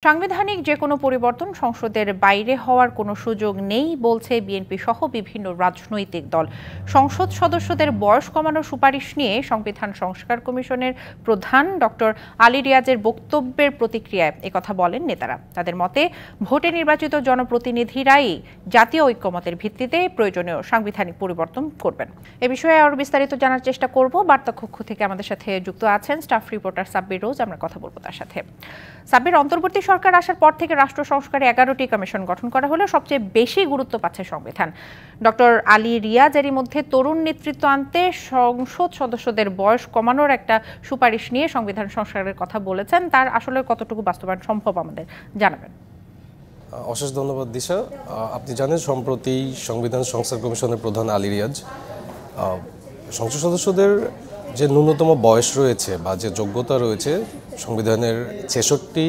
সাংবিধানিক যে কোনো পরিবর্তন সংসদের বাইরে হওয়ার কোনো সুযোগ নেই বলছে বিএনপি সহ বিভিন্ন রাজনৈতিক দল। সংসদ সদস্যদের বয়স কমানোর সুপারিশ নিয়ে সংবিধান সংস্কার কমিশনের প্রধান ডক্টর আলী রিয়াজের বক্তব্যের প্রতিক্রিয়ায় একথা বলেন নেতারা। তাদের মতে ভোটে নির্বাচিত জনপ্রতিনিধিরাই জাতীয় ঐক্যমতের ভিত্তিতে প্রয়োজনীয় সাংবিধানিক পরিবর্তন করবেন। এ বিষয়ে আরও বিস্তারিত জানার চেষ্টা করব। বার্তা কক্ষ থেকে আমাদের সাথে যুক্ত আছেন স্টাফ রিপোর্টার সাব্বির রোজ। আমরা কথা বলবো তার সাথে। সাব্বির, অন্তর্বর্তী সরকার আসার পর থেকে রাষ্ট্র সংস্কারে 11টি কমিশন গঠন করা হলেও সবচেয়ে বেশি গুরুত্ব পাচ্ছে সংবিধান। ডক্টর আলী রিয়াজ এরই মধ্যে তরুণ নেতৃত্ব আনতে সংসদ সদস্যদের বয়স কমানোর একটা সুপারিশ নিয়ে সংবিধান সংস্কারের কথা বলেছেন। তার আসলে কতটুকু বাস্তবায়ন সম্ভব আমাদের জানাবেন। অশেষ ধন্যবাদ দিশা। আপনি জানেন সম্প্রতি সংবিধান সংস্কার কমিশনের প্রধান আলী রিয়াজ সংসদ সদস্যদের যে ন্যূনতম বয়স রয়েছে বা যে যোগ্যতা রয়েছে সংবিধানের 66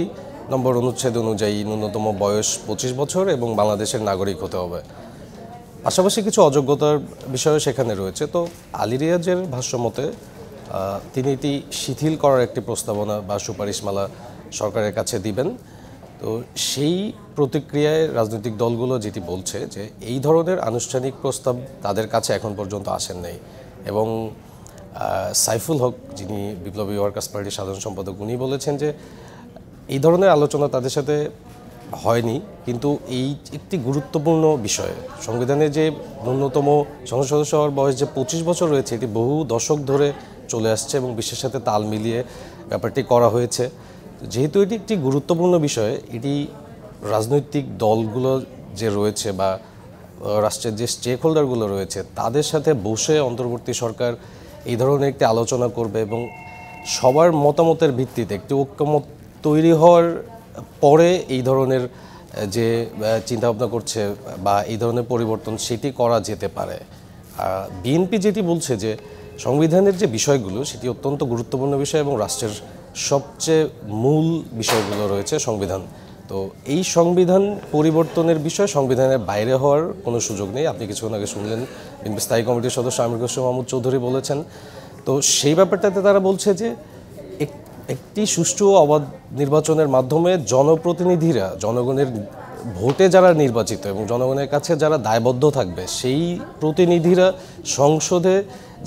নম্বর অনুচ্ছেদ অনুযায়ী ন্যূনতম বয়স 25 বছর এবং বাংলাদেশের নাগরিক হতে হবে। পাশাপাশি কিছু অযোগ্যতার বিষয়ও সেখানে রয়েছে। তো আলী রিয়াজের ভাষ্যমতে তিনি এটি শিথিল করার একটি প্রস্তাবনা বা সুপারিশমালা সরকারের কাছে দিবেন। তো সেই প্রতিক্রিয়ায় রাজনৈতিক দলগুলো যেটি বলছে যে এই ধরনের আনুষ্ঠানিক প্রস্তাব তাদের কাছে এখন পর্যন্ত আসেন নাই এবং সাইফুল হক, যিনি বিপ্লবী ওয়ার্কার্স পার্টির সাধারণ সম্পাদক, উনি বলেছেন যে এই ধরনের আলোচনা তাদের সাথে হয়নি, কিন্তু এই একটি গুরুত্বপূর্ণ বিষয়। সংবিধানে যে ন্যূনতম সংসদ সদস্য হওয়ার বয়স যে 25 বছর রয়েছে, এটি বহু দশক ধরে চলে আসছে এবং বিশ্বের সাথে তাল মিলিয়ে ব্যাপারটি করা হয়েছে। যেহেতু এটি একটি গুরুত্বপূর্ণ বিষয়, এটি রাজনৈতিক দলগুলো যে রয়েছে বা রাষ্ট্রের যে স্টেক হোল্ডারগুলো রয়েছে তাদের সাথে বসে অন্তর্বর্তী সরকার এই ধরনের একটি আলোচনা করবে এবং সবার মতামতের ভিত্তিতে একটি ঐক্যমত তৈরি হওয়ার পরে এই ধরনের যে চিন্তাভাবনা করছে বা এই ধরনের পরিবর্তন সেটি করা যেতে পারে। বিএনপি যেটি বলছে যে সংবিধানের যে বিষয়গুলো সেটি অত্যন্ত গুরুত্বপূর্ণ বিষয় এবং রাষ্ট্রের সবচেয়ে মূল বিষয়গুলো রয়েছে সংবিধান। তো এই সংবিধান পরিবর্তনের বিষয় সংবিধানের বাইরে হওয়ার কোনো সুযোগ নেই। আপনি কিছুক্ষণ আগে শুনলেন বিএনপি স্থায়ী কমিটির সদস্য আমির খসরু মাহমুদ চৌধুরী বলেছেন। তো সেই ব্যাপারটাতে তারা বলছে যে একটি সুষ্ঠু ও অবাধ নির্বাচনের মাধ্যমে জনপ্রতিনিধিরা জনগণের ভোটে যারা নির্বাচিত এবং জনগণের কাছে যারা দায়বদ্ধ থাকবে সেই প্রতিনিধিরা সংসদে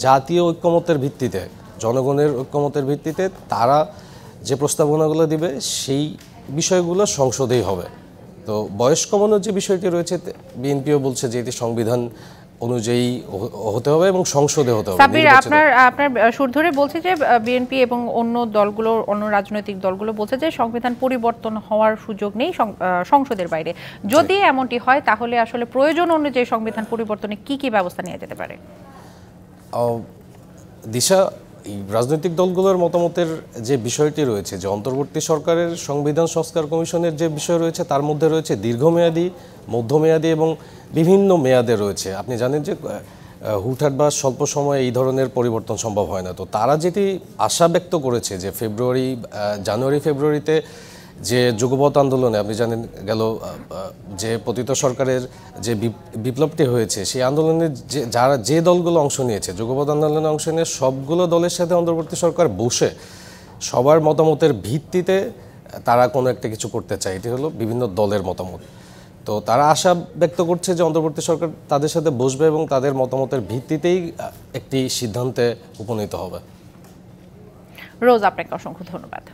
জাতীয় ঐক্যমতের ভিত্তিতে, জনগণের ঐক্যমতের ভিত্তিতে তারা যে প্রস্তাবনাগুলো দিবে সেই বিষয়গুলো সংসদেই হবে। তো বয়স কমানোর যে বিষয়টি রয়েছে বিএনপিও বলছে যে এটি সংবিধান অনুযায়ী হতে হবে এবং সংসদে হতে হবে। সাব্বির, আপনার সুর ধরে বলছে যে বিএনপি এবং অন্য দলগুলো, অন্য রাজনৈতিক দলগুলো বলছে যে সংবিধান পরিবর্তন হওয়ার সুযোগ নেই সংসদের বাইরে। যদি এমনটি হয় তাহলে আসলে প্রয়োজন অনুযায়ী সংবিধান পরিবর্তনে কি কি ব্যবস্থা নেওয়া যেতে পারে? দিশা, এই রাজনৈতিক দলগুলোর মতামতের যে বিষয়টি রয়েছে যে অন্তর্বর্তী সরকারের সংবিধান সংস্কার কমিশনের যে বিষয় রয়েছে তার মধ্যে রয়েছে দীর্ঘমেয়াদী, মধ্যমেয়াদী এবং বিভিন্ন মেয়াদে রয়েছে। আপনি জানেন যে হুটহাট বা স্বল্প সময়ে এই ধরনের পরিবর্তন সম্ভব হয় না। তো তারা যেটি আশা ব্যক্ত করেছে যে জানুয়ারি ফেব্রুয়ারিতে যে যুগপৎ আন্দোলনে, আপনি জানেন গেল যে পতিত সরকারের যে বিপ্লবটি হয়েছে সেই আন্দোলনে যে দলগুলো অংশ নিয়েছে, যুগপৎ আন্দোলনে অংশ নিয়ে সবগুলো দলের সাথে অন্তর্বর্তী সরকার বসে সবার মতামতের ভিত্তিতে তারা কোনো একটা কিছু করতে চায়। এটি হলো বিভিন্ন দলের মতামত। তো তারা আশা ব্যক্ত করছে যে অন্তর্বর্তী সরকার তাদের সাথে বসবে এবং তাদের মতামতের ভিত্তিতেই একটি সিদ্ধান্তে উপনীত হবে। রোজ, আপনাকে অসংখ্য ধন্যবাদ।